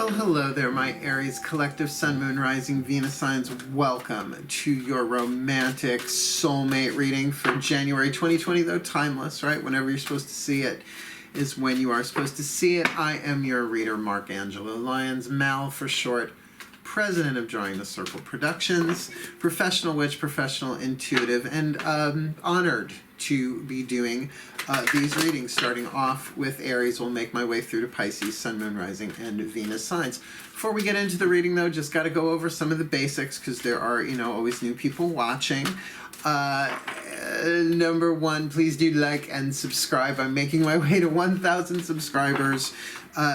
Well, hello there, my Aries collective Sun, Moon, Rising, Venus signs. Welcome to your romantic soulmate reading for January 2020, though timeless, right? Whenever you're supposed to see it is when you are supposed to see it. I am your reader, Mark Angelo Lyons, Mal for short, president of Drawing the Circle Productions, professional witch, professional intuitive, and honored to be doing these readings, starting off with Aries. We'll make my way through to Pisces, Sun, Moon, Rising, and Venus signs. Before we get into the reading, though, just got to go over some of the basics because there are, always new people watching. Number one, please do like and subscribe. I'm making my way to 1,000 subscribers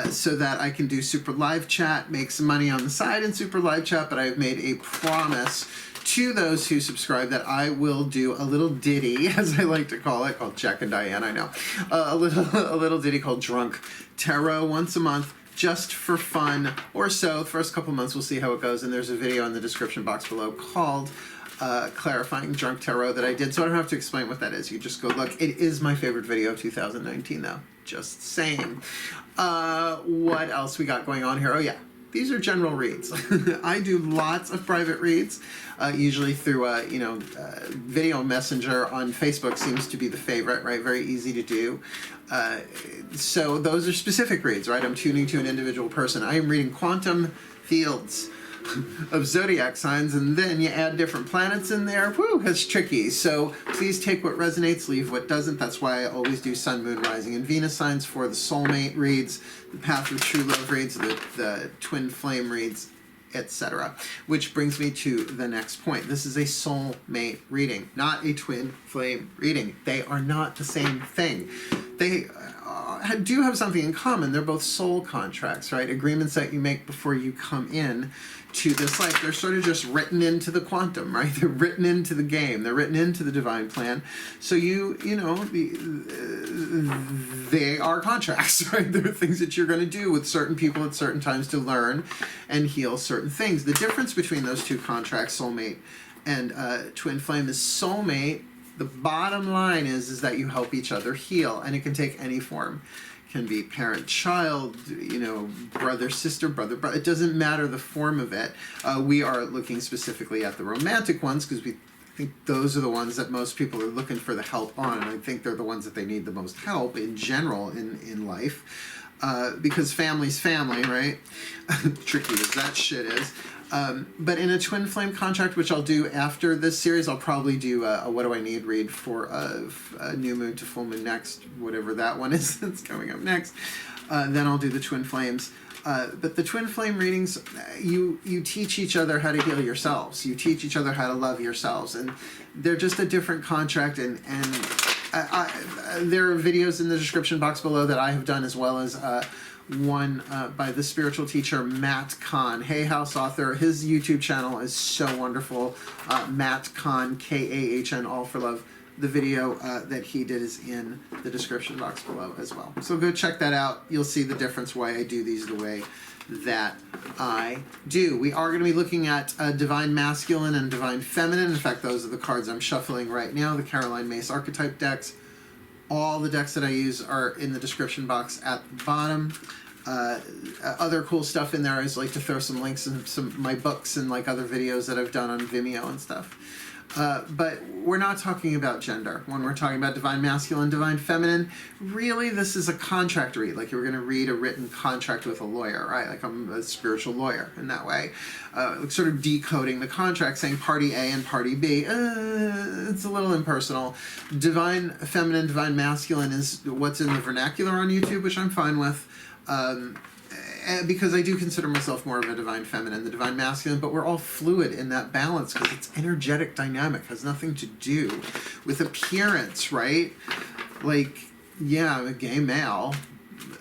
so that I can do super live chat, make some money on the side in super live chat, but I've made a promise to those who subscribe that I will do a little ditty, as I like to call it, called Jack and Diane, I know, a little ditty called Drunk Tarot once a month, just for fun or so. The first couple months we'll see how it goes, and there's a video in the description box below called clarifying Drunk Tarot that I did, so I don't have to explain what that is. You just go look. It is my favorite video of 2019, though. Just saying. What else we got going on here? Oh, yeah. These are general reads. I do lots of private reads, usually through, video messenger on Facebook seems to be the favorite, right? Very easy to do. So those are specific reads, right? I'm tuning to an individual person. I am reading quantum fields of zodiac signs, and then you add different planets in there. Woo, that's tricky. So please take what resonates, leave what doesn't. That's why I always do Sun, Moon, Rising, and Venus signs for the soulmate reads, the path of true love reads, the twin flame reads, etc. Which brings me to the next point. This is a soulmate reading, not a twin flame reading. They are not the same thing. They do have something in common. They're both soul contracts, right? Agreements that you make before you come in to this life. They're sort of just written into the quantum, right? They're written into the game. They're written into the divine plan. So they are contracts, right? They're things that you're going to do with certain people at certain times to learn and heal certain things. The difference between those two contracts, soulmate and twin flame, is soulmate. The bottom line is that you help each other heal, and it can take any form. It can be parent-child, brother, sister, brother. It doesn't matter the form of it. We are looking specifically at the romantic ones because we think those are the ones that most people are looking for the help on, and I think they're the ones that they need the most help in general in life. Because family's family, right? Tricky as that shit is. But in a twin flame contract, which I'll do after this series, I'll probably do a what do I need read for a new moon to full moon next, whatever that one is that's coming up next. Then I'll do the twin flames. But the twin flame readings, you teach each other how to heal yourselves. You teach each other how to love yourselves. And they're just a different contract. And there are videos in the description box below that I have done, as well as one by the spiritual teacher Matt Kahn, Hay House author. His YouTube channel is so wonderful. Matt Kahn, Kahn, all for love. The video that he did is in the description box below as well. So go check that out. You'll see the difference why I do these the way that I do. We are going to be looking at Divine Masculine and Divine Feminine. In fact, those are the cards I'm shuffling right now, the Caroline Myss archetype decks. All the decks that I use are in the description box at the bottom. Other cool stuff in there. I always like to throw some links in some of my books and like other videos that I've done on Vimeo and stuff. But we're not talking about gender. When we're talking about Divine Masculine, Divine Feminine, really this is a contract read. Like you're going to read a written contract with a lawyer, right? Like I'm a spiritual lawyer in that way. Sort of decoding the contract, saying party A and party B. It's a little impersonal. Divine Feminine, Divine Masculine is what's in the vernacular on YouTube, which I'm fine with. Because I do consider myself more of a divine feminine, the divine masculine, but we're all fluid in that balance because it's energetic dynamic, has nothing to do with appearance, right? Like, yeah, I'm a gay male,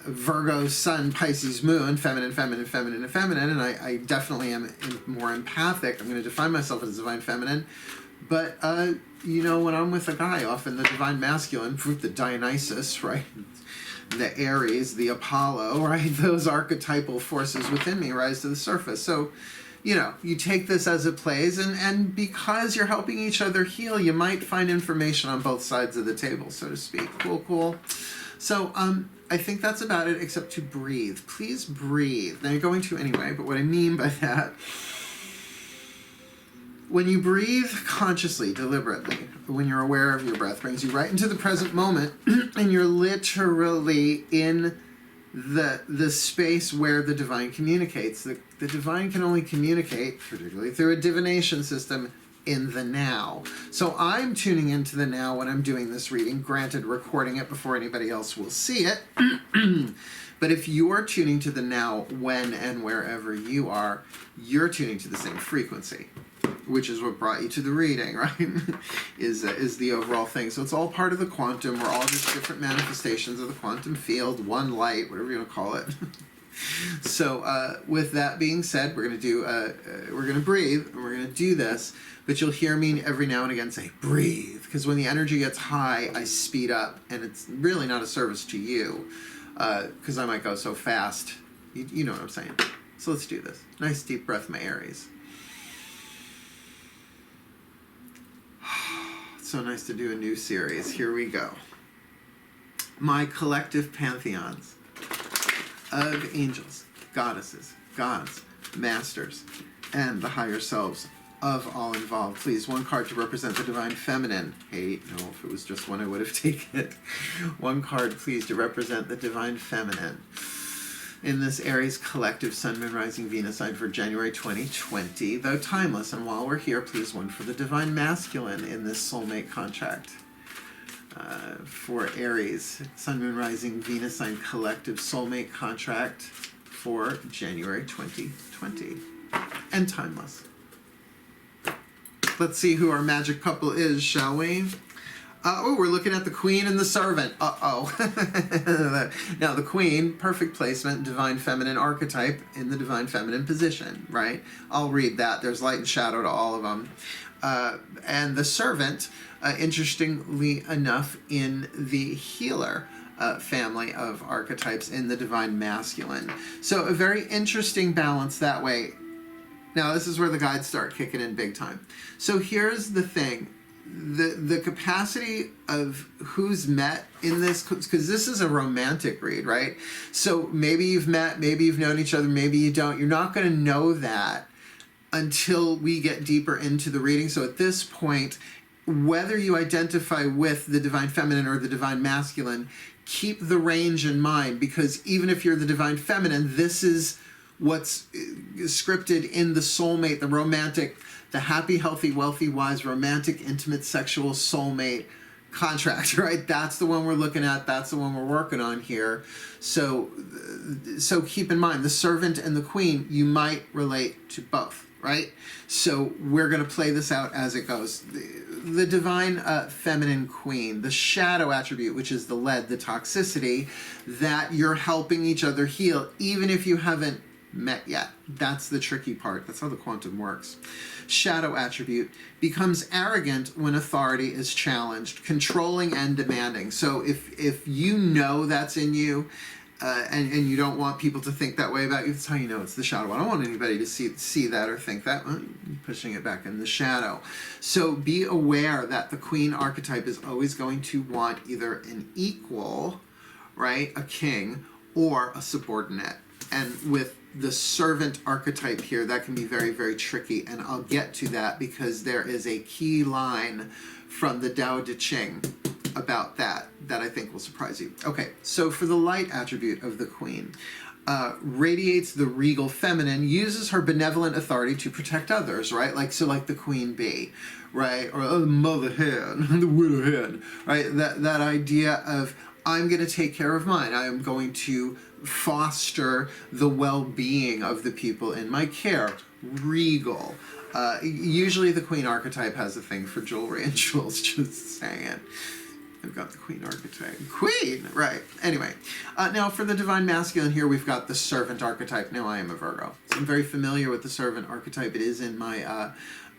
Virgo, Sun, Pisces, Moon, feminine, feminine, feminine, and feminine, and I definitely am more empathic. I'm going to define myself as divine feminine, but, when I'm with a guy, often the divine masculine, the Dionysus, right? The Aries, the Apollo, right? Those archetypal forces within me rise to the surface. So, you take this as it plays, and because you're helping each other heal, you might find information on both sides of the table, so to speak. Cool. So, I think that's about it, except to breathe. Please breathe. Now, you're going to anyway, but what I mean by that, when you breathe consciously, deliberately, when you're aware of your breath, brings you right into the present moment, and you're literally in the space where the divine communicates. The divine can only communicate, particularly through a divination system, in the now. So I'm tuning into the now when I'm doing this reading, granted recording it before anybody else will see it. But if you're tuning to the now when and wherever you are, you're tuning to the same frequency, which is what brought you to the reading, right? is the overall thing. So it's all part of the quantum. We're all just different manifestations of the quantum field, one light, whatever you want to call it. So with that being said, we're going to do, we're going to breathe, and we're going to do this, but you'll hear me every now and again say, breathe, because when the energy gets high, I speed up, and it's really not a service to you, because I might go so fast. You know what I'm saying. So let's do this. Nice deep breath, my Aries. It's so nice to do a new series. Here we go. My collective pantheons of angels, goddesses, gods, masters, and the higher selves of all involved. Please, one card to represent the divine feminine. Hey, no, if it was just one, I would have taken it. One card, please, to represent the divine feminine in this Aries collective Sun, Moon, Rising, Venus sign for January 2020, though timeless. And while we're here, please, one for the divine masculine in this soulmate contract. For Aries, Sun, Moon, Rising, Venus sign collective soulmate contract for January 2020. And timeless. Let's see who our magic couple is, shall we? Oh, we're looking at the Queen and the Servant. Uh-oh. Now, the Queen, perfect placement, divine feminine archetype in the divine feminine position, right? I'll read that. There's light and shadow to all of them. And the Servant, interestingly enough, in the healer family of archetypes in the divine masculine. So a very interesting balance that way. Now, this is where the guides start kicking in big time. So here's the thing. The capacity of who's met in this, because this is a romantic read, right? So maybe you've met, maybe you've known each other, maybe you don't. You're not going to know that until we get deeper into the reading. So at this point, whether you identify with the divine feminine or the divine masculine, keep the range in mind, because even if you're the divine feminine, this is what's scripted in the soulmate, the romantic, the happy, healthy, wealthy, wise, romantic, intimate, sexual soulmate contract, right? That's the one we're looking at. That's the one we're working on here. So keep in mind, the Servant and the Queen, you might relate to both, right? So we're going to play this out as it goes. The divine feminine queen, the shadow attribute, which is the lead, the toxicity, that you're helping each other heal, even if you haven't met yet. That's the tricky part. That's how the quantum works. Shadow attribute becomes arrogant when authority is challenged, controlling and demanding. So if you know that's in you, and you don't want people to think that way about you, that's how you know it's the shadow. I don't want anybody to see that or think that. I'm pushing it back in the shadow. So be aware that the Queen archetype is always going to want either an equal, right, a king, or a subordinate. And with the Servant archetype here, that can be very, very tricky. And I'll get to that because there is a key line from the Tao Te Ching about that I think will surprise you. Okay, so for the light attribute of the Queen, radiates the regal feminine, uses her benevolent authority to protect others, right? Like the Queen Bee, right? Or the mother hen, the widow hen, right? That idea of, I'm going to take care of mine. I am going to foster the well-being of the people in my care. Regal. Usually the Queen archetype has a thing for jewelry and jewels, just saying. I've got the Queen archetype. Queen! Right. Anyway. Now for the divine masculine here, we've got the Servant archetype. Now I am a Virgo. So I'm very familiar with the Servant archetype. It is in my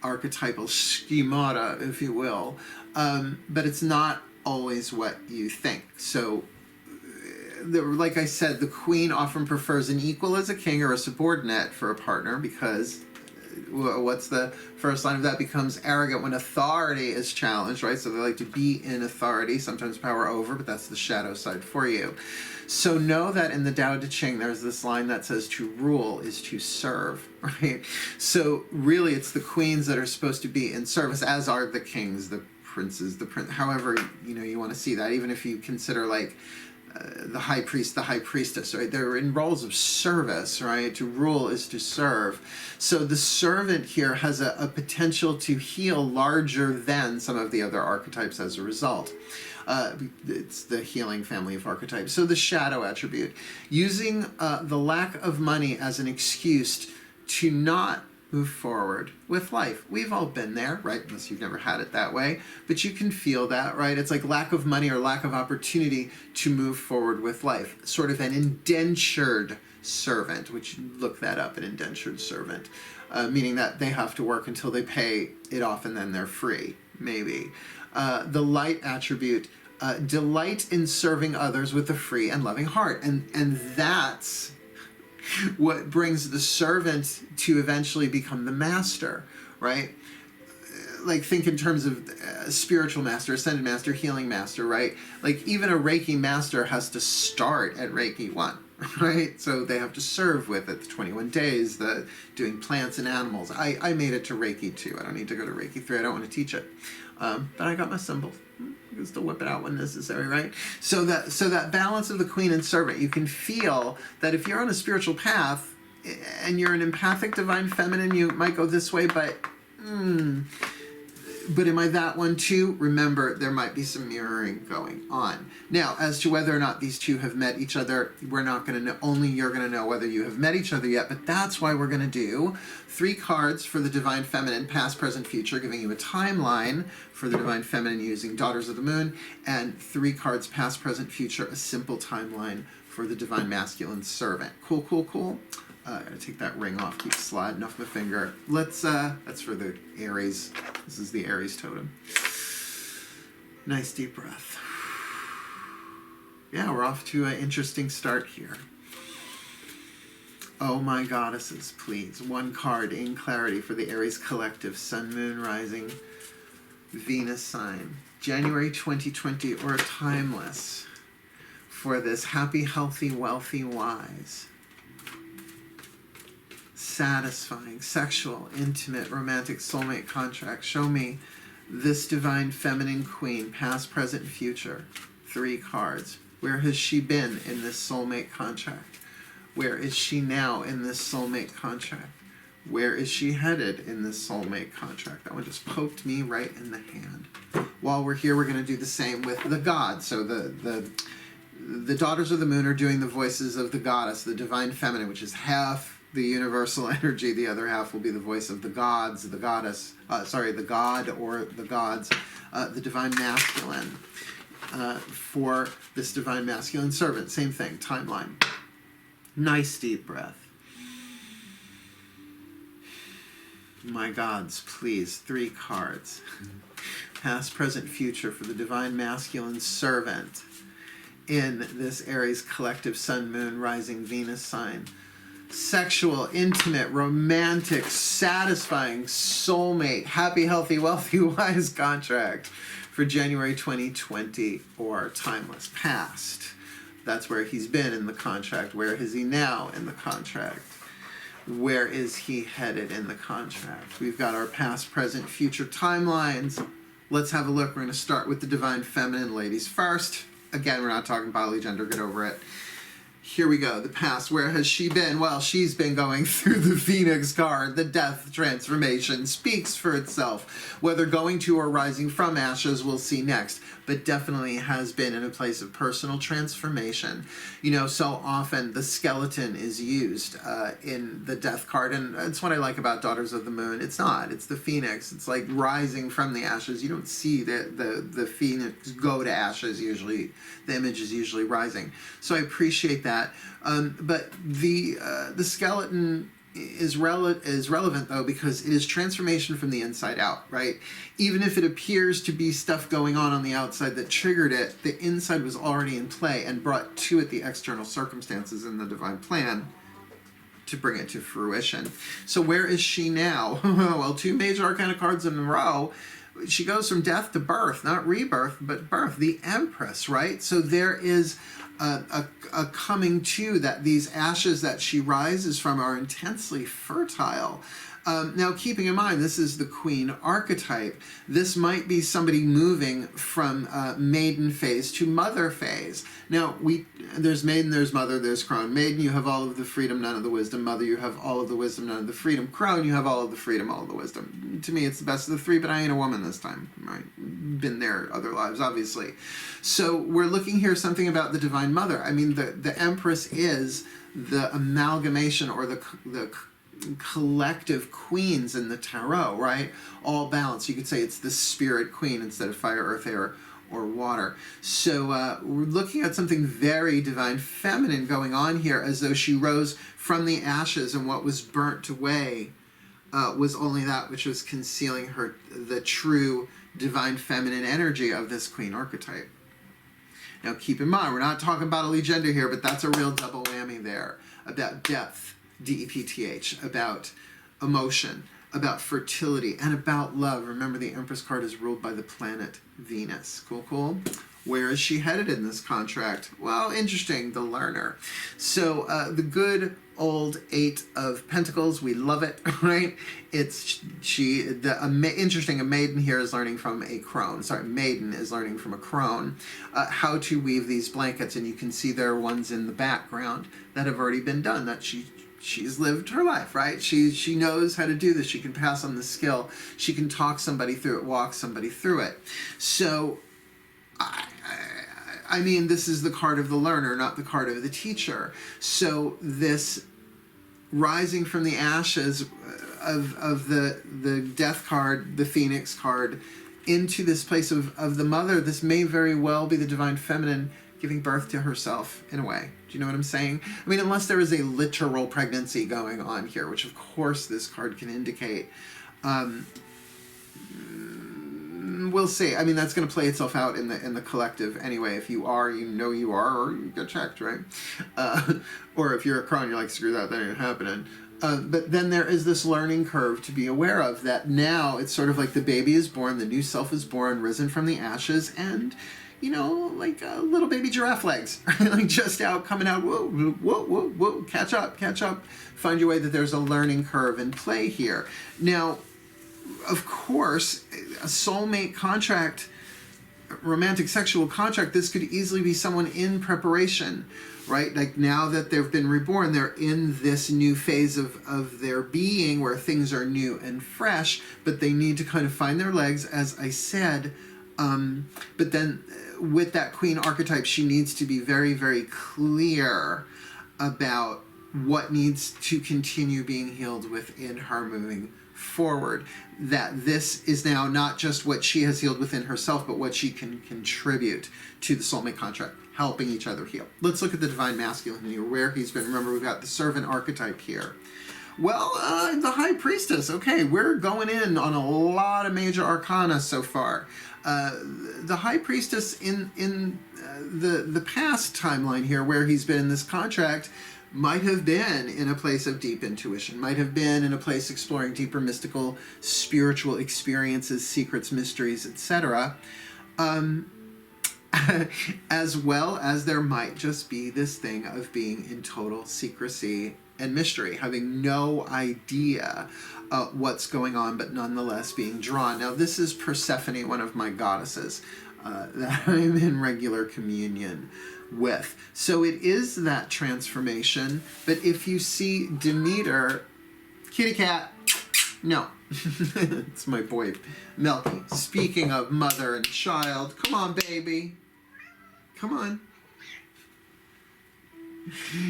archetypal schemata, if you will. But it's not always what you think. So like I said, the Queen often prefers an equal as a king or a subordinate for a partner because What's the first line of that? Becomes arrogant when authority is challenged, right? So they like to be in authority, sometimes power over, but that's the shadow side for you. So know that in the Tao Te Ching, there's this line that says to rule is to serve, right? So really it's the queens that are supposed to be in service, as are the kings, the princes, however, you want to see that, even if you consider like the high priest, the high priestess, right? They're in roles of service, right? To rule is to serve. So the servant here has a potential to heal larger than some of the other archetypes as a result. It's the healing family of archetypes. So the shadow attribute, using the lack of money as an excuse to not move forward with life. We've all been there, right? Unless you've never had it that way, but you can feel that, right? It's like lack of money or lack of opportunity to move forward with life. Sort of an indentured servant, which look that up, an indentured servant, meaning that they have to work until they pay it off and then they're free, maybe. The light attribute, delight in serving others with a free and loving heart. And that's what brings the servant to eventually become the master, right? Like think in terms of spiritual master, ascended master, healing master, right? Like even a Reiki master has to start at Reiki 1, right? So they have to serve with it, the 21 days, the doing plants and animals. I made it to Reiki 2. I don't need to go to Reiki 3. I don't want to teach it. But I got my symbols. You can still whip it out when necessary, right? So that balance of the queen and servant, you can feel that if you're on a spiritual path and you're an empathic divine feminine, you might go this way, but am I that one too? Remember, there might be some mirroring going on. Now, as to whether or not these two have met each other, we're not going to know. Only you're going to know whether you have met each other yet, but that's why we're going to do 3 cards for the divine feminine, past, present, future, giving you a timeline for the divine feminine using Daughters of the Moon, and 3 cards, past, present, future, a simple timeline for the divine masculine servant. Cool, cool, cool. I gotta take that ring off, keep sliding off my finger. Let's, that's for the Aries. This is the Aries totem. Nice deep breath. Yeah, we're off to an interesting start here. Oh my goddesses, please. 1 card in clarity for the Aries collective, Sun, Moon, Rising, Venus sign. January 2020 or timeless for this happy, healthy, wealthy, wise, satisfying, sexual, intimate, romantic, soulmate contract. Show me this divine feminine queen, past, present, future. 3 cards. Where has she been in this soulmate contract? Where is she now in this soulmate contract? Where is she headed in this soulmate contract? That one just poked me right in the hand. While we're here, we're going to do the same with the gods. So the Daughters of the Moon are doing the voices of the goddess, the divine feminine, which is half the universal energy. The other half will be the voice of the gods, the goddess, the god or the gods, the divine masculine. For this divine masculine servant, same thing, timeline. Nice deep breath. My gods, please, 3 cards. Past, present, future for the divine masculine servant in this Aries collective Sun, Moon, Rising, Venus sign. Sexual, intimate, romantic, satisfying, soulmate, happy, healthy, wealthy, wise contract for January 2020 or timeless past. That's where he's been in the contract. Where is he now in the contract? Where is he headed in the contract? We've got our past, present, future timelines. Let's have a look. We're going to start with the divine feminine, ladies first. Again, we're not talking polygender. Get over it. Here we go. The past. Where has she been? Well, she's been going through the Phoenix card. The death transformation speaks for itself. Whether going to or rising from ashes, we'll see next. But definitely has been in a place of personal transformation. You know, so often the skeleton is used in the death card. And that's what I like about Daughters of the Moon. It's not. It's the Phoenix. It's like rising from the ashes. You don't see the Phoenix go to ashes usually. The image is usually rising. So I appreciate that. But the skeleton is relevant though, because it is transformation from the inside out, right? Even if it appears to be stuff going on the outside that triggered it, the inside was already in play and brought to it the external circumstances in the divine plan. to bring it to fruition. So where is she now? Well, 2 major arcana cards in a row. She goes from death to birth, not rebirth, but birth, the Empress, right? So there is a coming to that these ashes that she rises from are intensely fertile. Now, keeping in mind, this is the Queen archetype. This might be somebody moving from maiden phase to mother phase. Now, there's maiden, there's mother, there's crone. Maiden, you have all of the freedom, none of the wisdom. Mother, you have all of the wisdom, none of the freedom. Crone, you have all of the freedom, all of the wisdom. To me, it's the best of the 3, but I ain't a woman this time. Right? Been there other lives, obviously. So we're looking here something about the Divine Mother. I mean, the Empress is the amalgamation or the collective queens in the tarot, right? All balanced. You could say it's the spirit queen instead of fire, earth, air, or water. So we're looking at something very divine feminine going on here, as though she rose from the ashes, and what was burnt away was only that which was concealing her, the true divine feminine energy of this queen archetype. Now keep in mind, we're not talking bodily gender here, but that's a real double whammy there, about depth, D-E-P-T-H, about emotion, about fertility, and about love. Remember, the Empress card is ruled by the planet Venus. Cool, cool. Where is she headed in this contract? Well, interesting, the learner. So the good old 8 of Pentacles, we love it, right? It's interesting, a maiden here is learning from a crone. Sorry, maiden is learning from a crone how to weave these blankets, and you can see there are ones in the background that have already been done, that she's lived her life, right? She knows how to do this. She can pass on the skill. She can talk somebody through it, walk somebody through it. So I mean, this is the card of the learner, not the card of the teacher. So this rising from the ashes of the death card, the Phoenix card, into this place of the mother, this may very well be the divine feminine giving birth to herself in a way. Do you know what I'm saying? I mean, unless there is a literal pregnancy going on here, which of course this card can indicate. We'll see. I mean, that's going to play itself out in the collective anyway. If you are, you know you are, or you get checked, right? Or if you're a crone, you're like, screw that ain't happening. But then there is this learning curve to be aware of, that now it's sort of like the baby is born, the new self is born, risen from the ashes, and, you know, like little baby giraffe legs, like just out, coming out, whoa, whoa, whoa, whoa, catch up, find your way, that there's a learning curve in play here. Now, of course, a soulmate contract, romantic sexual contract, this could easily be someone in preparation, right? Like now that they've been reborn, they're in this new phase of their being where things are new and fresh, but they need to kind of find their legs, as I said. But then with that queen archetype, she needs to be very, very clear about what needs to continue being healed within her moving forward. That this is now not just what she has healed within herself, but what she can contribute to the soulmate contract, helping each other heal. Let's look at the divine masculine here, where he's been. Remember, we've got the servant archetype here. Well, the high priestess. Okay, we're going in on a lot of major arcana so far. The high priestess in the past timeline here, where he's been in this contract, might have been in a place of deep intuition, might have been in a place exploring deeper mystical, spiritual experiences, secrets, mysteries, etc. As well as there might just be this thing of being in total secrecy and mystery, having no idea what's going on, but nonetheless being drawn. Now, this is Persephone, one of my goddesses that I'm in regular communion with. So it is that transformation. But if you see Demeter, kitty cat, no, it's my boy Melky. Speaking of mother and child, come on, baby, come on.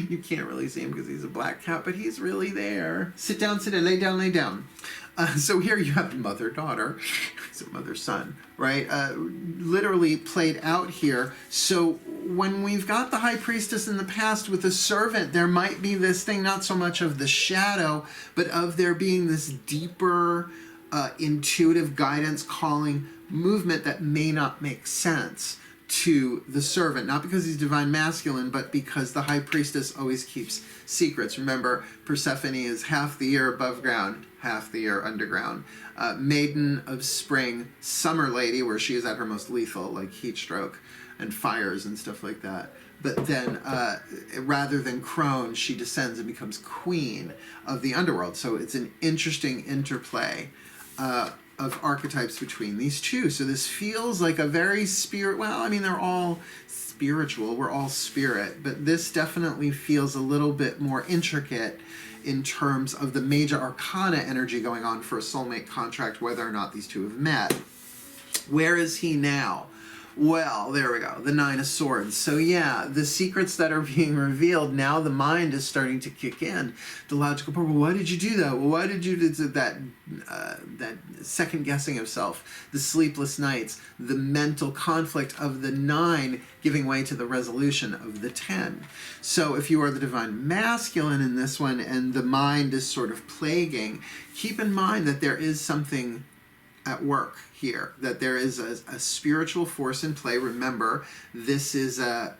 You can't really see him because he's a black cat, but he's really there. Sit down, lay down, lay down. So here you have mother-daughter, it's a mother-son, right? Literally played out here. So when we've got the high priestess in the past with the servant, there might be this thing, not so much of the shadow, but of there being this deeper intuitive guidance, calling, movement that may not make sense to the servant, not because he's divine masculine, but because the high priestess always keeps secrets. Remember, Persephone is half the year above ground, half the year underground. Maiden of spring, summer lady, where she is at her most lethal, like heat stroke and fires and stuff like that. But then, rather than crone, she descends and becomes queen of the underworld. So it's an interesting interplay of archetypes between these two. So this feels like a very well, I mean, they're all spiritual. We're all spirit. But this definitely feels a little bit more intricate in terms of the major arcana energy going on for a soulmate contract, whether or not these two have met. Where is he now? Well, there we go, the Nine of Swords. So yeah, the secrets that are being revealed, now the mind is starting to kick in. The logical part, well, why did you do that? Well, why did you do that second guessing of self, the sleepless nights, the mental conflict of the 9 giving way to the resolution of the 10. So if you are the divine masculine in this one and the mind is sort of plaguing, keep in mind that there is something at work here, that there is a spiritual force in play. Remember, this is a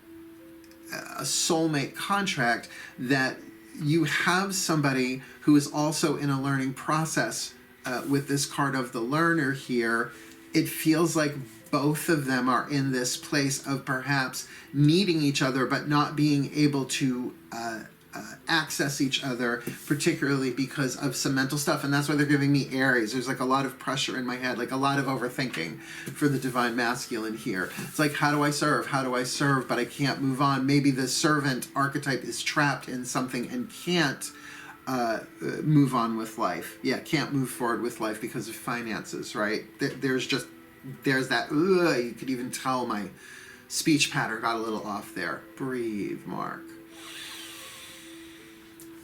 soulmate contract, that you have somebody who is also in a learning process. With this card of the learner here, it feels like both of them are in this place of perhaps meeting each other but not being able to access each other, particularly because of some mental stuff. And that's why they're giving me Aries. There's like a lot of pressure in my head, like a lot of overthinking for the divine masculine here. It's like, how do I serve? How do I serve? But I can't move on. Maybe the servant archetype is trapped in something and can't move on with life. Yeah, can't move forward with life because of finances, right? There's that, you could even tell my speech pattern got a little off there. Breathe, Mark.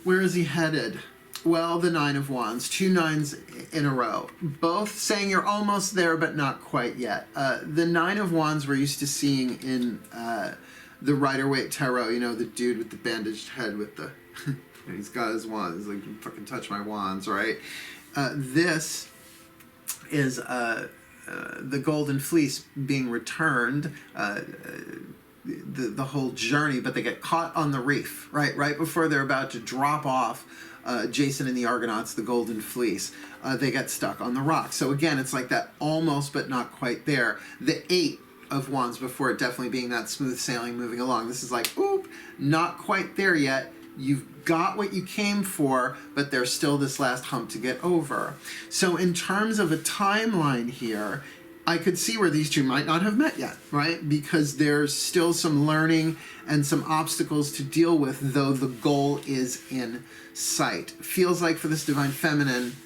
Where is he headed? Well, the 9 of Wands, 2 9s in a row, both saying you're almost there, but not quite yet. The 9 of Wands we're used to seeing in the Rider-Waite Tarot, you know, the dude with the bandaged head with the, he's got his wands, like, you fucking touch my wands, right? This is the Golden Fleece being returned, the whole journey, but they get caught on the reef, right before they're about to drop off Jason and the Argonauts, the Golden Fleece. They get stuck on the rock. So again, it's like that almost but not quite there. The 8 of Wands before it definitely being that smooth sailing moving along. This is like, oop, not quite there yet. You've got what you came for, but there's still this last hump to get over. So in terms of a timeline here, I could see where these two might not have met yet, right? Because there's still some learning and some obstacles to deal with, though the goal is in sight. Feels like for this divine feminine,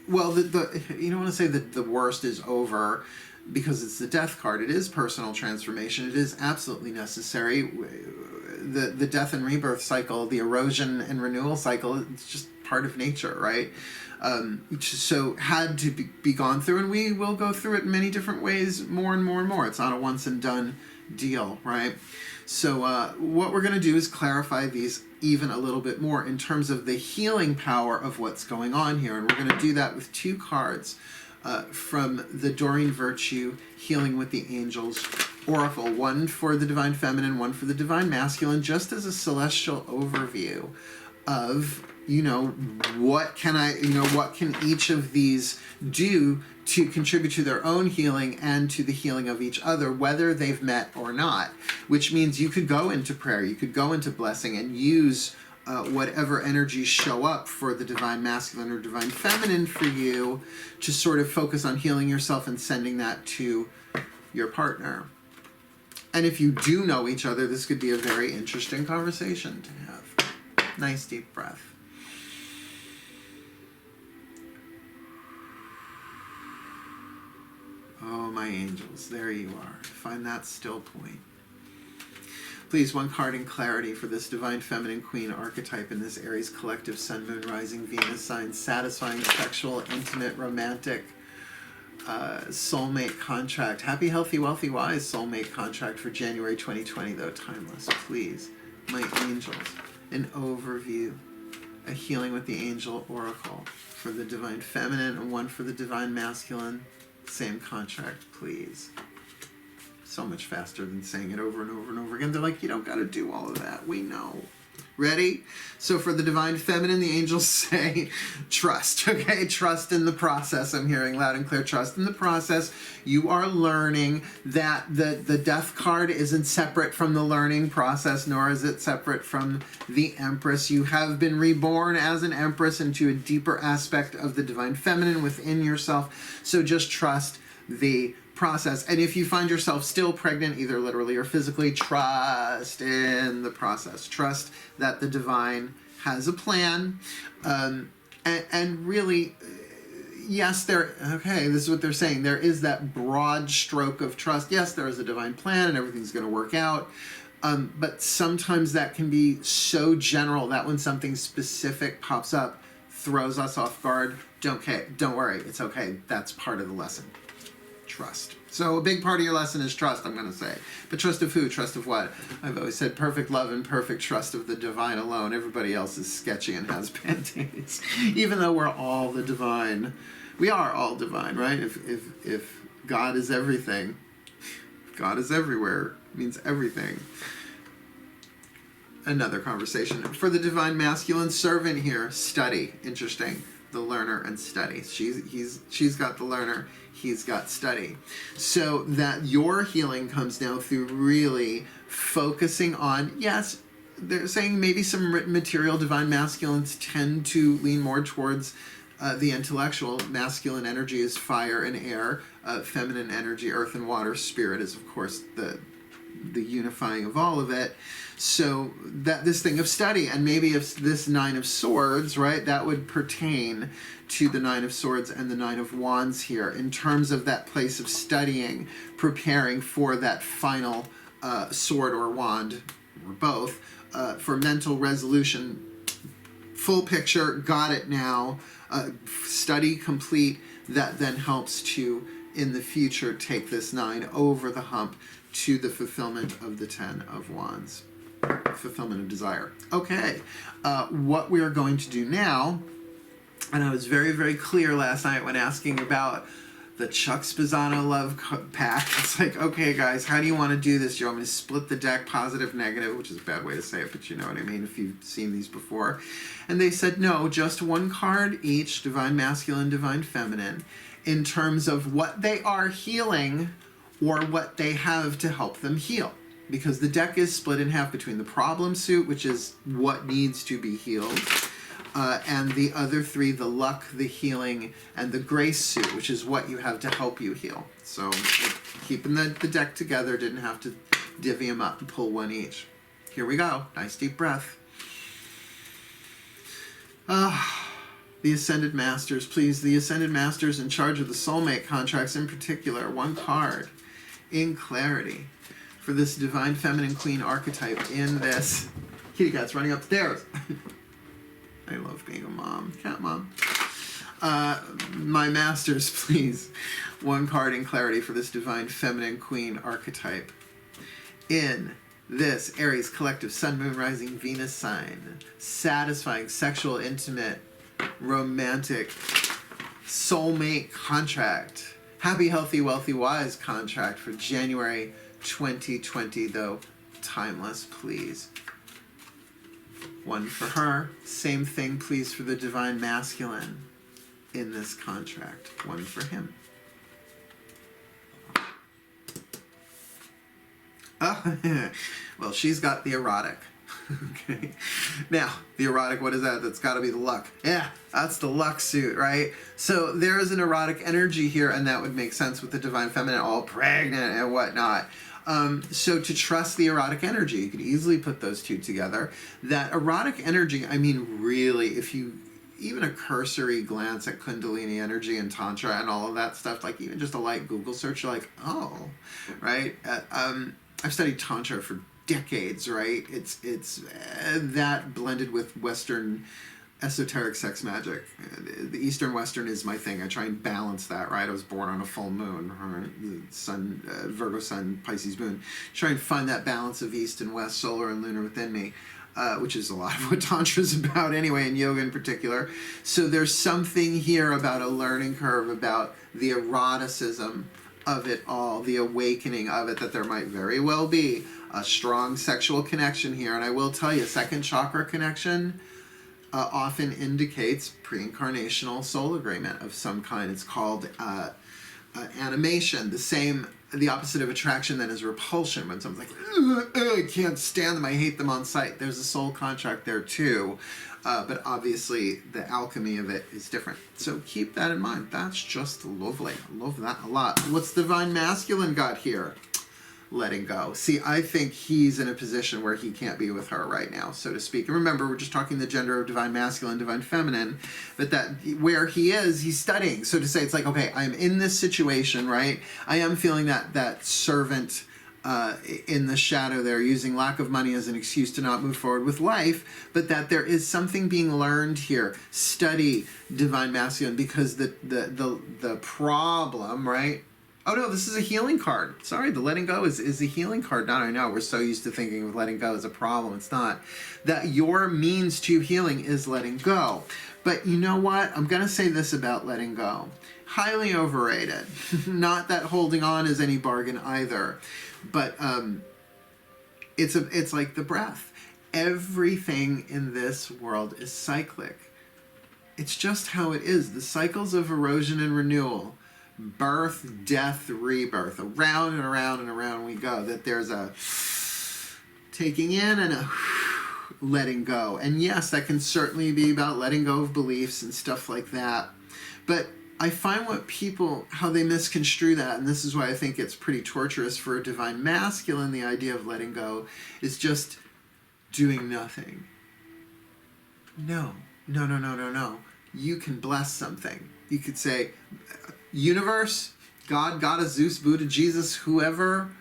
well, you don't want to say that the worst is over because it's the death card. It is personal transformation. It is absolutely necessary. The death and rebirth cycle, the erosion and renewal cycle, it's just part of nature, right? So had to be gone through, and we will go through it in many different ways, more and more and more. It's not a once and done deal, right? So what we're going to do is clarify these even a little bit more in terms of the healing power of what's going on here, and we're going to do that with 2 cards from the Doreen Virtue Healing with the Angels Oracle, one for the divine feminine, one for the divine masculine, just as a celestial overview of, you know, what can each of these do to contribute to their own healing and to the healing of each other, whether they've met or not, which means you could go into prayer, you could go into blessing and use whatever energies show up for the divine masculine or divine feminine for you to sort of focus on healing yourself and sending that to your partner. And if you do know each other, this could be a very interesting conversation to have. Nice deep breath. Oh, my angels, there you are. Find that still point. Please, 1 card in clarity for this divine feminine queen archetype in this Aries collective sun, moon, rising, Venus sign, satisfying, sexual, intimate, romantic, soulmate contract. Happy, healthy, wealthy, wise soulmate contract for January 2020, though timeless. Please, my angels, an overview, a healing with the angel oracle for the divine feminine and one for the divine masculine. Same contract, please. So much faster than saying it over and over and over again. They're like, you don't got to do all of that. We know. Ready? So for the divine feminine, the angels say, trust, okay? Trust in the process. I'm hearing loud and clear, trust in the process. You are learning that the death card isn't separate from the learning process, nor is it separate from the Empress. You have been reborn as an Empress into a deeper aspect of the divine feminine within yourself. So just trust the process. And if you find yourself still pregnant, either literally or physically, trust in the process. Trust that the divine has a plan. And really, yes, okay, this is what they're saying. There is that broad stroke of trust. Yes, there is a divine plan and everything's going to work out. But sometimes that can be so general that when something specific pops up, throws us off guard. Don't worry. It's okay. That's part of the lesson. Trust. So a big part of your lesson is trust, I'm going to say. But trust of who? Trust of what? I've always said perfect love and perfect trust of the divine alone. Everybody else is sketchy and has band-aids. Even though we're all the divine. We are all divine, right? If God is everything, God is everywhere, it means everything. Another conversation. For the divine masculine servant here, study. Interesting. The learner and study. She's got the learner, he's got study. So that your healing comes now through really focusing on, yes, they're saying maybe some written material, divine masculines tend to lean more towards the intellectual. Masculine energy is fire and air. Feminine energy, earth and water. Spirit is, of course, the unifying of all of it. So that this thing of study, and maybe if this Nine of Swords, right, that would pertain to the Nine of Swords and the Nine of Wands here in terms of that place of studying, preparing for that final sword or wand, or both, for mental resolution. Full picture, got it now, study complete, that then helps to, in the future, take this 9 over the hump to the fulfillment of the 10 of Wands. Fulfillment of desire. Okay, what we are going to do now, and I was very, very clear last night when asking about the Chuck Spezzano love pack. It's like, okay, guys, how do you want to do this? Do you want me to split the deck, positive, negative, which is a bad way to say it, but you know what I mean if you've seen these before. And they said, no, just one card each, divine masculine, divine feminine, in terms of what they are healing or what they have to help them heal. Because the deck is split in half between the problem suit, which is what needs to be healed, and the other 3, the luck, the healing, and the grace suit, which is what you have to help you heal. So keeping the deck together, didn't have to divvy them up and pull one each. Here we go. Nice deep breath. The Ascended Masters, please. The Ascended Masters in charge of the Soulmate contracts in particular. One card in clarity for this divine feminine queen archetype in this. Kitty cat's running upstairs. I love being a mom. Cat mom. My masters, please. One card in clarity for this divine feminine queen archetype in this Aries collective sun, moon, rising, Venus sign. Satisfying, sexual, intimate, romantic, soulmate contract. Happy, healthy, wealthy, wise contract for January 2020, though timeless, please. One for her. Same thing, please, for the divine masculine in this contract. One for him. Oh, well, she's got the erotic. Okay. Now, the erotic, what is that? That's got to be the luck. Yeah, that's the luck suit, right? So there is an erotic energy here, and that would make sense with the divine feminine, all pregnant and whatnot. So to trust the erotic energy, you could easily put those two together. That erotic energy, I mean, really, if you even a cursory glance at Kundalini energy and Tantra and all of that stuff, like even just a light Google search, you're like, oh, right? I've studied Tantra for decades, right? It's that blended with Western esoteric sex magic. The Eastern Western is my thing. I try and balance that, right? I was born on a full moon, right? Sun, Virgo sun, Pisces moon. Try and find that balance of East and West, solar and lunar within me, which is a lot of what Tantra is about anyway, and yoga in particular. So there's something here about a learning curve, about the eroticism of it all, the awakening of it, that there might very well be a strong sexual connection here. And I will tell you, second chakra connection often indicates pre-incarnational soul agreement of some kind. It's called animation. The opposite of attraction then is repulsion. When someone's like, I can't stand them, I hate them on sight. There's a soul contract there too. But obviously the alchemy of it is different. So keep that in mind. That's just lovely. I love that a lot. What's the divine masculine got here? Letting go. See, I think he's in a position where he can't be with her right now, so to speak. And remember, we're just talking the gender of divine masculine, divine feminine, but that where he is, he's studying. So to say, it's like, okay, I'm in this situation, right? I am feeling that servant in the shadow there, using lack of money as an excuse to not move forward with life, but that there is something being learned here. Study divine masculine, because the problem, right? Oh no, this is a healing card. Sorry, the letting go is a healing card. Now I know we're so used to thinking of letting go as a problem. It's not. That your means to healing is letting go. But you know what? I'm going to say this about letting go. Highly overrated. Not that holding on is any bargain either. But it's like the breath. Everything in this world is cyclic. It's just how it is. The cycles of erosion and renewal, birth, death, rebirth, around and around and around we go. That there's a taking in and a letting go. And yes, that can certainly be about letting go of beliefs and stuff like that. But I find how they misconstrue that, and this is why I think it's pretty torturous for a divine masculine, the idea of letting go, is just doing nothing. No. You can bless something. You could say, universe, God, Goddess, Zeus, Buddha, Jesus, whoever,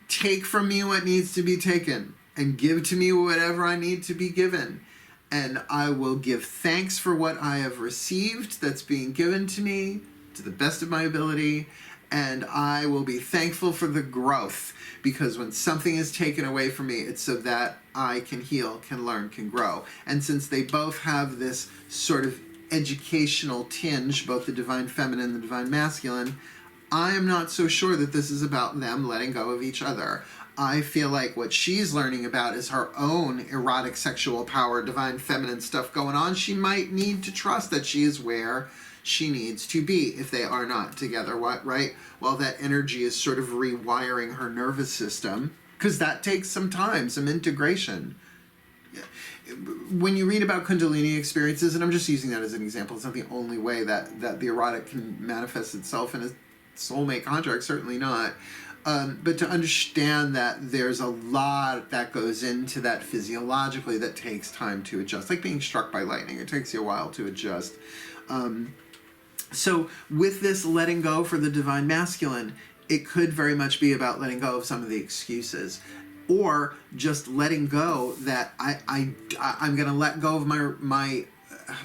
take from me what needs to be taken and give to me whatever I need to be given. And I will give thanks for what I have received that's being given to me to the best of my ability. And I will be thankful for the growth, because when something is taken away from me, it's so that I can heal, can learn, can grow. And since they both have this sort of educational tinge, both the divine feminine and the divine masculine, I am not so sure that this is about them letting go of each other. I feel like what she's learning about is her own erotic sexual power, divine feminine stuff going on. She might need to trust that she is where she needs to be if they are not together, right? While that energy is sort of rewiring her nervous system, because that takes some time, some integration. When you read about Kundalini experiences, and I'm just using that as an example, it's not the only way that the erotic can manifest itself in a soulmate contract, certainly not. But to understand that there's a lot that goes into that physiologically that takes time to adjust. Like being struck by lightning, it takes you a while to adjust. So with this letting go for the divine masculine, it could very much be about letting go of some of the excuses. Or just letting go that I'm going to let go of my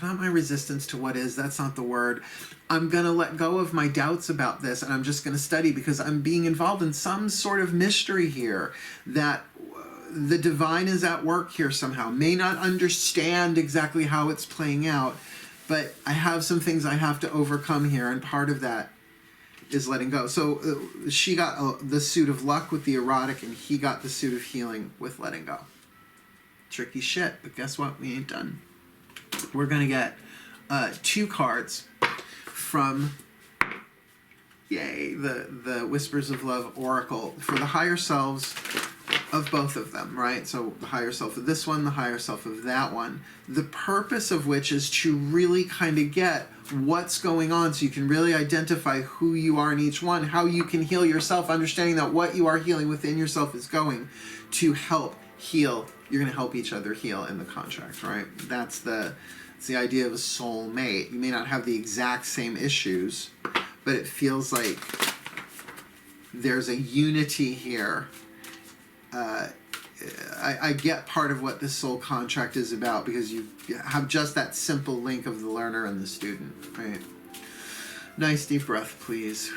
not my resistance to what is, that's not the word. I'm going to let go of my doubts about this, and I'm just going to study because I'm being involved in some sort of mystery here, that the divine is at work here somehow. May not understand exactly how it's playing out, but I have some things I have to overcome here, and part of that is letting go. So she got the suit of luck with the erotic, and he got the suit of healing with letting go. Tricky shit, but guess what? We ain't done. We're going to get 2 cards from, the Whispers of Love Oracle for the higher selves of both of them, right? So the higher self of this one, the higher self of that one. The purpose of which is to really kind of get what's going on so you can really identify who you are in each one, how you can heal yourself, understanding that what you are healing within yourself is going to help heal. You're going to help each other heal in the contract, right? That's the idea of a soulmate. You may not have the exact same issues, but it feels like there's a unity here. I get part of what this soul contract is about, because you have just that simple link of the learner and the student, right? Nice deep breath, please.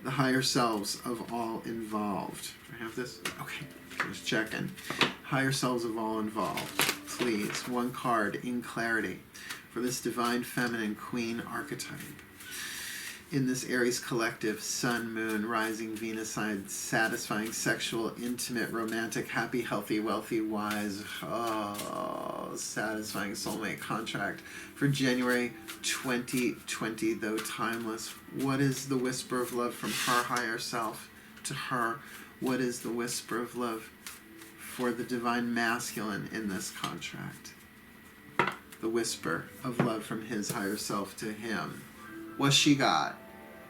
The higher selves of all involved. Do I have this? Okay, just checking. Higher selves of all involved. Please, 1 card in clarity for this divine feminine queen archetype. in this Aries collective, Sun, Moon, Rising, Venus side, satisfying, sexual, intimate, romantic, happy, healthy, wealthy, wise, satisfying soulmate contract for January 2020, though timeless. What is the whisper of love from her higher self to her? What is the whisper of love for the divine masculine in this contract? The whisper of love from his higher self to him. What she got?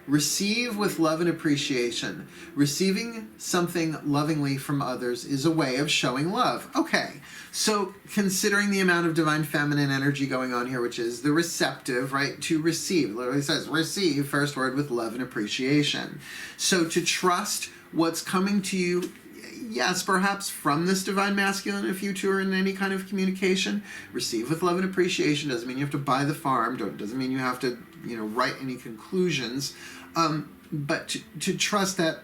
Receive with love and appreciation. Receiving something lovingly from others is a way of showing love. Okay, so considering the amount of divine feminine energy going on here, which is the receptive, right? To receive. It literally says receive, first word, with love and appreciation. So to trust what's coming to you, yes, perhaps from this divine masculine, if you two are in any kind of communication, receive with love and appreciation. Doesn't mean you have to buy the farm. Doesn't mean you have to, write any conclusions. But to trust that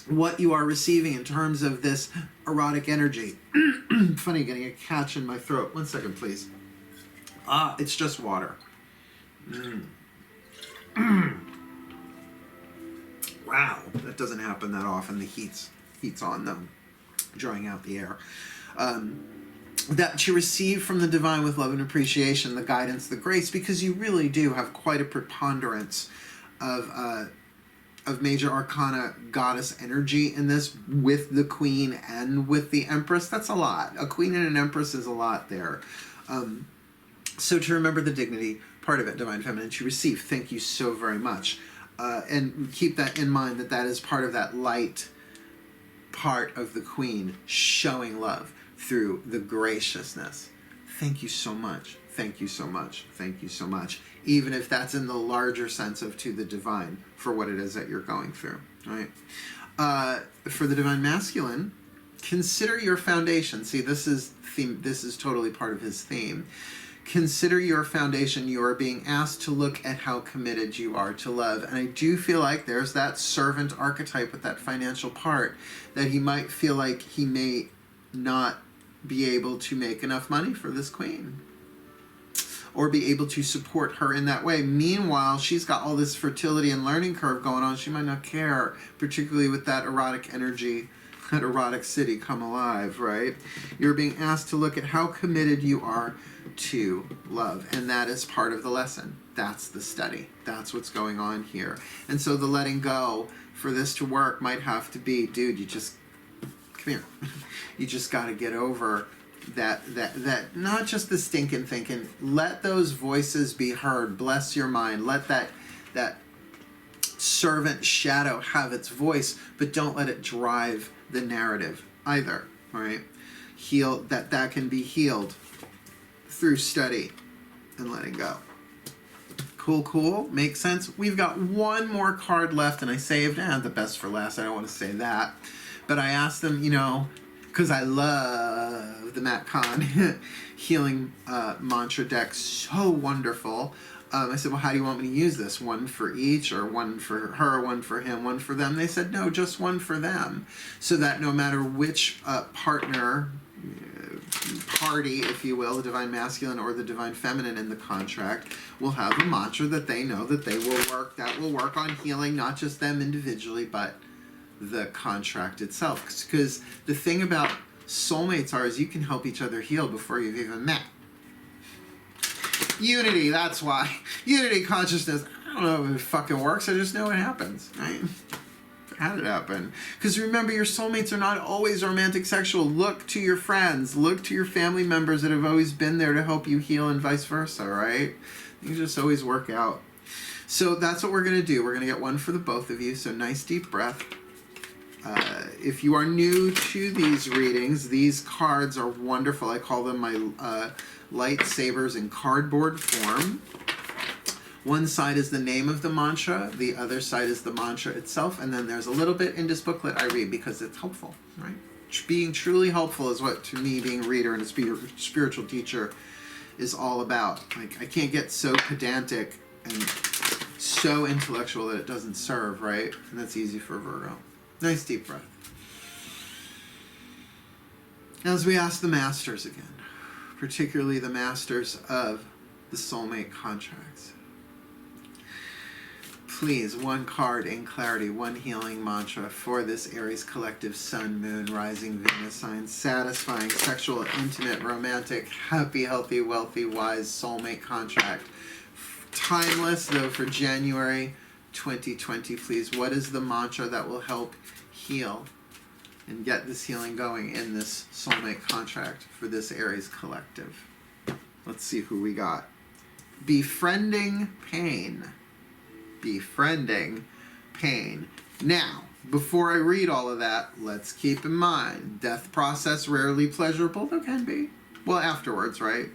what you are receiving in terms of this erotic energy. Funny, getting a catch in my throat. 1 second, please. It's just water. Wow, that doesn't happen that often. The heat's on them, drawing out the air. That to receive from the divine with love and appreciation, the guidance, the grace, because you really do have quite a preponderance of major arcana goddess energy in this, with the queen and with the empress. That's a lot. A queen and an empress is a lot there. So to remember the dignity part of it, divine feminine, to receive. Thank you so very much. And keep that in mind, that is part of that light part of the queen, showing love through the graciousness. Thank you so much. Thank you so much. Thank you so much. Even if that's in the larger sense of to the divine for what it is that you're going through, right? For the divine masculine, consider your foundation. See, this is totally part of his theme. Consider your foundation. You are being asked to look at how committed you are to love. And I do feel like there's that servant archetype with that financial part, that he might feel like he may not be able to make enough money for this queen, or be able to support her in that way. Meanwhile, she's got all this fertility and learning curve going on. She might not care, particularly with that erotic energy, that erotic city come alive, right? You're being asked to look at how committed you are to love, and that is part of the lesson. That's the study. That's what's going on here. And so the letting go for this to work might have to be, dude, you just, come here. You just got to get over that not just the stinking thinking. Let those voices be heard. Bless your mind. Let that servant shadow have its voice, but don't let it drive the narrative either, right? That can be healed through study and letting go. Cool. Makes sense? We've got one more card left, and I saved the best for last. I don't want to say that. But I asked them, because I love the Matt Kahn healing mantra deck. So wonderful. I said, well, how do you want me to use this? One for each, or one for her, one for him, one for them? They said, no, just one for them. So that no matter which partner, party, if you will, the divine masculine or the divine feminine in the contract, will have a mantra that they know that they will work, that will work on healing not just them individually, but the contract itself. Because the thing about soulmates is you can help each other heal before you've even met. Unity, that's why. Unity consciousness. I don't know if it fucking works, I just know it happens, right? How did it happen? Because remember, your soulmates are not always romantic sexual. Look to your friends. Look to your family members that have always been there to help you heal, and vice versa, right? Things just always work out. So that's what we're going to do. We're going to get one for the both of you. So nice deep breath. If you are new to these readings, these cards are wonderful. I call them my lightsabers in cardboard form. One side is the name of the mantra, the other side is the mantra itself, and then there's a little bit in this booklet I read because it's helpful, right? Being truly helpful is what, to me, being a reader and a spiritual teacher is all about. Like, I can't get so pedantic and so intellectual that it doesn't serve, right? And that's easy for Virgo. Nice deep breath. As we ask the masters again, particularly the masters of the soulmate contracts, Please, one card in clarity, one healing mantra for this Aries collective sun, moon, rising, Venus sign. Satisfying, sexual, intimate, romantic, happy, healthy, wealthy, wise, soulmate contract. Timeless, though, for January 2020, please. What is the mantra that will help heal and get this healing going in this soulmate contract for this Aries collective? Let's see who we got. Befriending pain. Befriending pain. Now, before I read all of that, let's keep in mind, death process rarely pleasurable, though can be. Well, afterwards, right?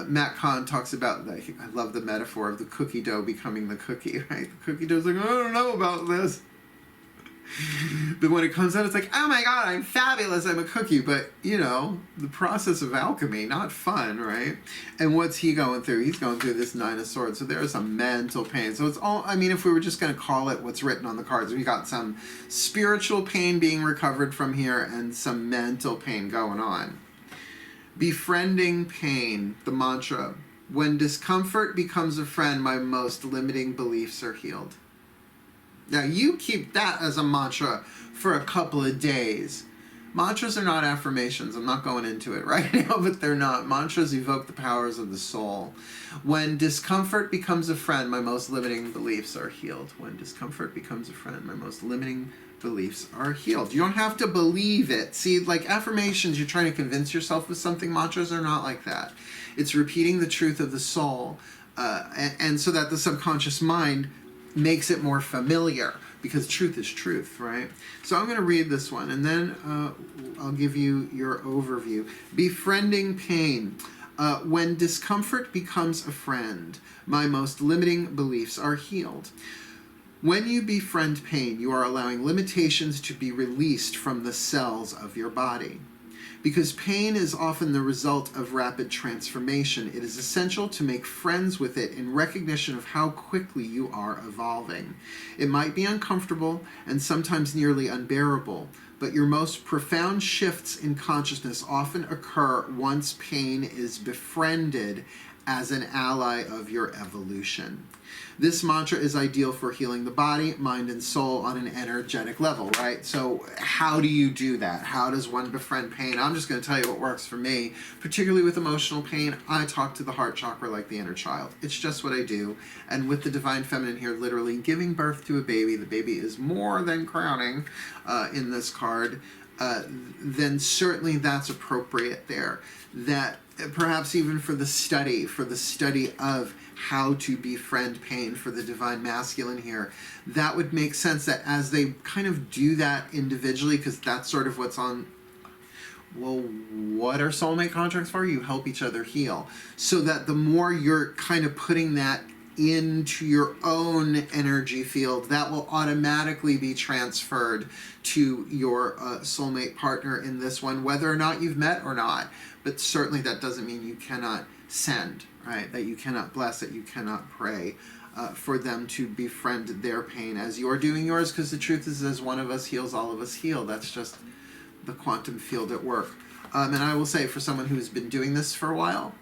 Matt Kahn talks about, I love the metaphor of the cookie dough becoming the cookie, right? The cookie dough's like, I don't know about this. But when it comes out, it's like, oh my God, I'm fabulous, I'm a cookie. But, you know, the process of alchemy, not fun, right? And what's he going through? He's going through this Nine of Swords. So there's some mental pain. So it's all, I mean, if we were just going to call it what's written on the cards, we got some spiritual pain being recovered from here and some mental pain going on. Befriending pain, the mantra. When discomfort becomes a friend, my most limiting beliefs are healed. Now, you keep that as a mantra for a couple of days. Mantras are not affirmations. I'm not going into it right now, but they're not. Mantras evoke the powers of the soul. When discomfort becomes a friend, my most limiting beliefs are healed. When discomfort becomes a friend, my most limiting beliefs are healed. You don't have to believe it. See, like affirmations, you're trying to convince yourself of something. Mantras are not like that. It's repeating the truth of the soul, and so that the subconscious mind makes it more familiar, because truth is truth, right? So I'm going to read this one, and then I'll give you your overview. Befriending pain. When discomfort becomes a friend, my most limiting beliefs are healed. When you befriend pain, you are allowing limitations to be released from the cells of your body. Because pain is often the result of rapid transformation, it is essential to make friends with it in recognition of how quickly you are evolving. It might be uncomfortable and sometimes nearly unbearable, but your most profound shifts in consciousness often occur once pain is befriended as an ally of your evolution. This mantra is ideal for healing the body, mind, and soul on an energetic level, right? So how do you do that? How does one befriend pain? I'm just going to tell you what works for me. Particularly with emotional pain, I talk to the heart chakra like the inner child. It's just what I do. And with the Divine Feminine here, literally giving birth to a baby, the baby is more than crowning in this card, then certainly that's appropriate there. That perhaps even for the study of how to befriend pain for the Divine Masculine here, that would make sense that as they kind of do that individually, because that's sort of what's on, well, what are soulmate contracts for? You help each other heal. So that the more you're kind of putting that into your own energy field, that will automatically be transferred to your soulmate partner in this one, whether or not you've met or not. But certainly that doesn't mean you cannot send, right? That you cannot bless, that you cannot pray for them to befriend their pain as you're doing yours, because the truth is, as one of us heals, all of us heal. That's just the quantum field at work. And I will say, for someone who's been doing this for a while,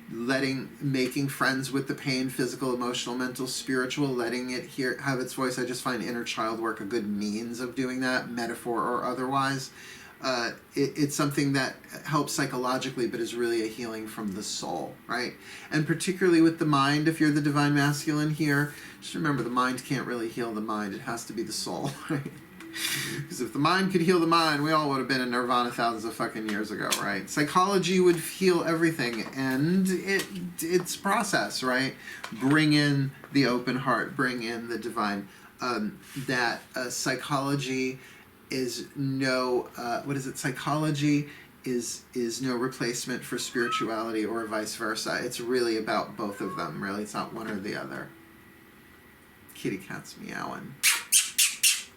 making friends with the pain, physical, emotional, mental, spiritual, letting it have its voice. I just find inner child work a good means of doing that, metaphor or otherwise. It's something that helps psychologically, but is really a healing from the soul, right? And particularly with the mind, if you're the Divine Masculine here, just remember the mind can't really heal the mind. It has to be the soul, right? Because if the mind could heal the mind, we all would have been in nirvana thousands of fucking years ago, right? Psychology would heal everything, and it's process, right? Bring in the open heart, bring in the divine. Psychology is no, psychology is no replacement for spirituality or vice versa. It's really about both of them, really. It's not one or the other. Kitty cat's meowing.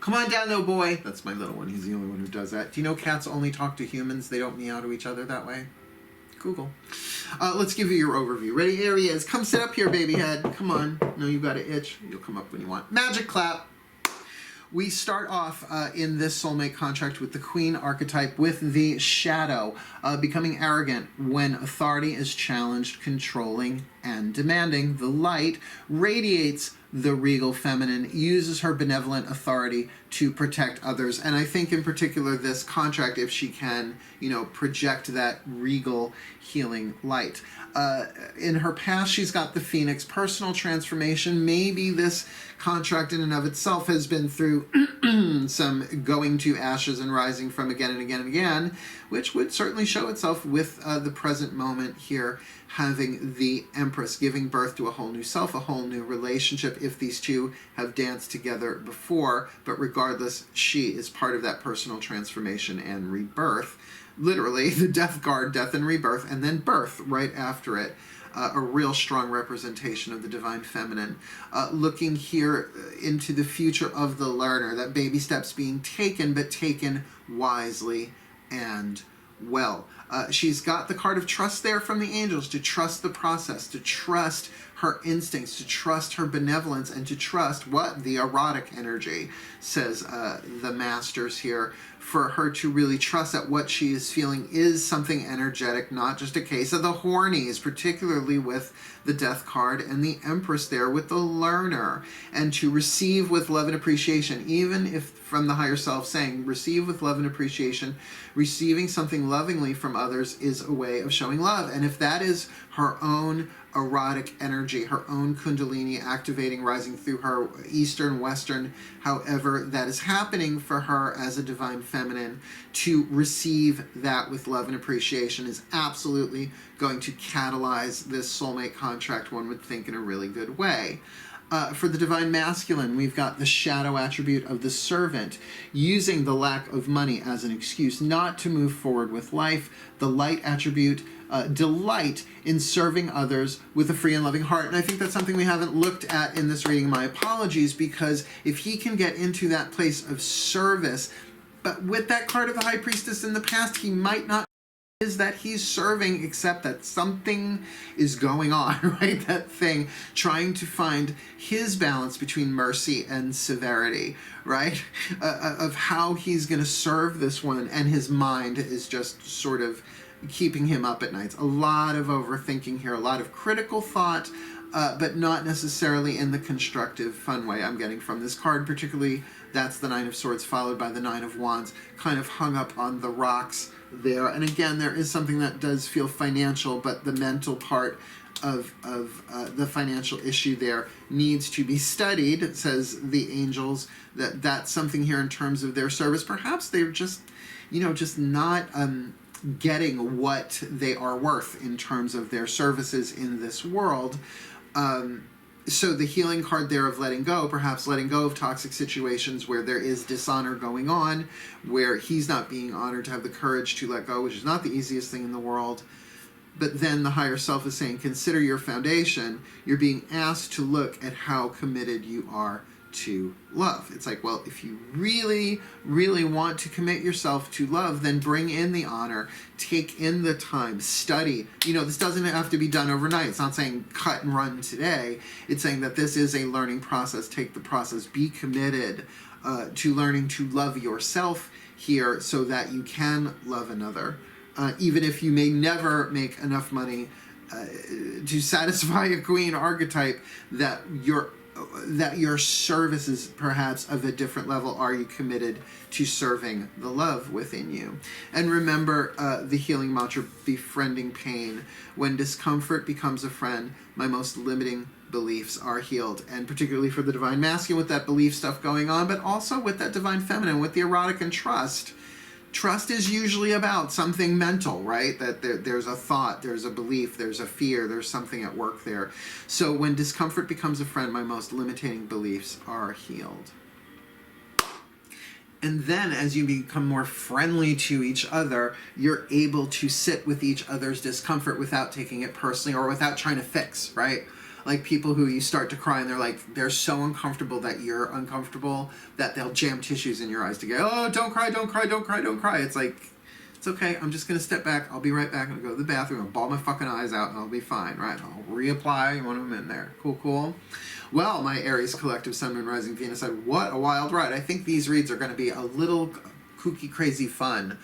Come on down, little boy. That's my little one. He's the only one who does that. Do you know cats only talk to humans? They don't meow to each other that way. Google. Let's give you your overview. Ready? Here he is. Come sit up here, baby head. Come on. No, you got an itch. You'll come up when you want. Magic clap. We start off in this soulmate contract with the Queen archetype with the shadow, becoming arrogant when authority is challenged, controlling, and demanding. The light radiates the regal feminine, uses her benevolent authority to protect others. And I think in particular this contract, if she can, project that regal healing light. In her past, she's got the Phoenix personal transformation. Maybe this contract in and of itself has been through some going to ashes and rising from again and again and again, which would certainly show itself with the present moment here, having the Empress giving birth to a whole new self, a whole new relationship, if these two have danced together before. But regardless, she is part of that personal transformation and rebirth. Literally, the death card, death and rebirth, and then birth right after it. A real strong representation of the divine feminine. Looking here into the future of the learner, that baby steps being taken, but taken wisely and well. She's got the card of trust there from the angels, to trust the process, to trust her instincts, to trust her benevolence, and to trust what? The erotic energy, says the masters here, for her to really trust that what she is feeling is something energetic, not just a case of the hornies, particularly with the death card and the Empress there with the learner, and to receive with love and appreciation, even if from the higher self saying, receive with love and appreciation. Receiving something lovingly from others is a way of showing love. And if that is her own erotic energy, her own kundalini activating, rising through her eastern, western, however that is happening for her as a divine feminine, to receive that with love and appreciation is absolutely going to catalyze this soulmate contract, one would think, in a really good way. For the divine masculine, we've got the shadow attribute of the servant, using the lack of money as an excuse not to move forward with life. The light attribute, delight in serving others with a free and loving heart. And I think that's something we haven't looked at in this reading. My apologies, because if he can get into that place of service, but with that card of the High Priestess in the past, he might not is that he's serving, except that something is going on, right? That thing, trying to find his balance between mercy and severity, right? Of how he's going to serve this one, and his mind is just sort of keeping him up at nights. A lot of overthinking here, a lot of critical thought, but not necessarily in the constructive, fun way I'm getting from this card. Particularly, that's the Nine of Swords followed by the Nine of Wands, kind of hung up on the rocks there. And again, there is something that does feel financial, but the mental part of the financial issue there needs to be studied, says the angels, that's something here in terms of their service. Perhaps they're just, just not getting what they are worth in terms of their services in this world. So the healing card there of letting go, perhaps letting go of toxic situations where there is dishonor going on, where he's not being honored, to have the courage to let go, which is not the easiest thing in the world. But then the higher self is saying, consider your foundation. You're being asked to look at how committed you are to love. It's like, well, if you really, really want to commit yourself to love, then bring in the honor, take in the time, study. This doesn't have to be done overnight. It's not saying cut and run today. It's saying that this is a learning process. Take the process. Be committed to learning to love yourself here so that you can love another. Even if you may never make enough money to satisfy a queen archetype, that your service is perhaps of a different level. Are you committed to serving the love within you? And remember the healing mantra, befriending pain. When discomfort becomes a friend, my most limiting beliefs are healed. And particularly for the divine masculine, with that belief stuff going on, but also with that divine feminine, with the erotic and trust. Trust is usually about something mental, right? That there's a thought, there's a belief, there's a fear, there's something at work there. So when discomfort becomes a friend, my most limiting beliefs are healed. And then as you become more friendly to each other, you're able to sit with each other's discomfort without taking it personally or without trying to fix, right? Like people who you start to cry and they're so uncomfortable that you're uncomfortable that they'll jam tissues in your eyes to go, oh, don't cry, don't cry, don't cry, don't cry. It's like, it's okay. I'm just going to step back. I'll be right back. I'm going to go to the bathroom and bawl my fucking eyes out and I'll be fine, right? I'll reapply one of them in there. Cool, cool. Well, my Aries collective, Sun, Moon, Rising, Venus, what a wild ride. I think these reads are going to be a little kooky, crazy fun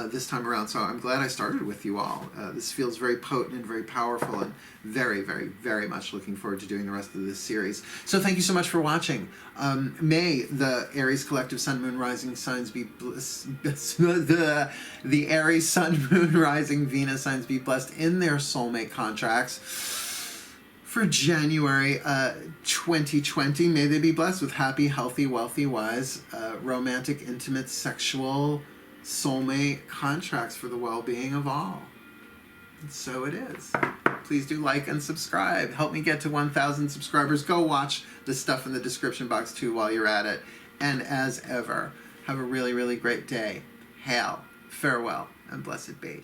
this time around. So I'm glad I started with you all. This feels very potent and very powerful, and very, very, very much looking forward to doing the rest of this series. So thank you so much for watching. May the Aries collective Sun, Moon, Rising signs be the Aries Sun, Moon, Rising, Venus signs be blessed in their soulmate contracts for January 2020. May they be blessed with happy, healthy, wealthy, wise, romantic, intimate, sexual, soulmate contracts for the well-being of all. And so it is. Please do like and subscribe. Help me get to 1,000 subscribers. Go watch the stuff in the description box too while you're at it. And as ever, have a really, really great day. Hail, farewell, and blessed be.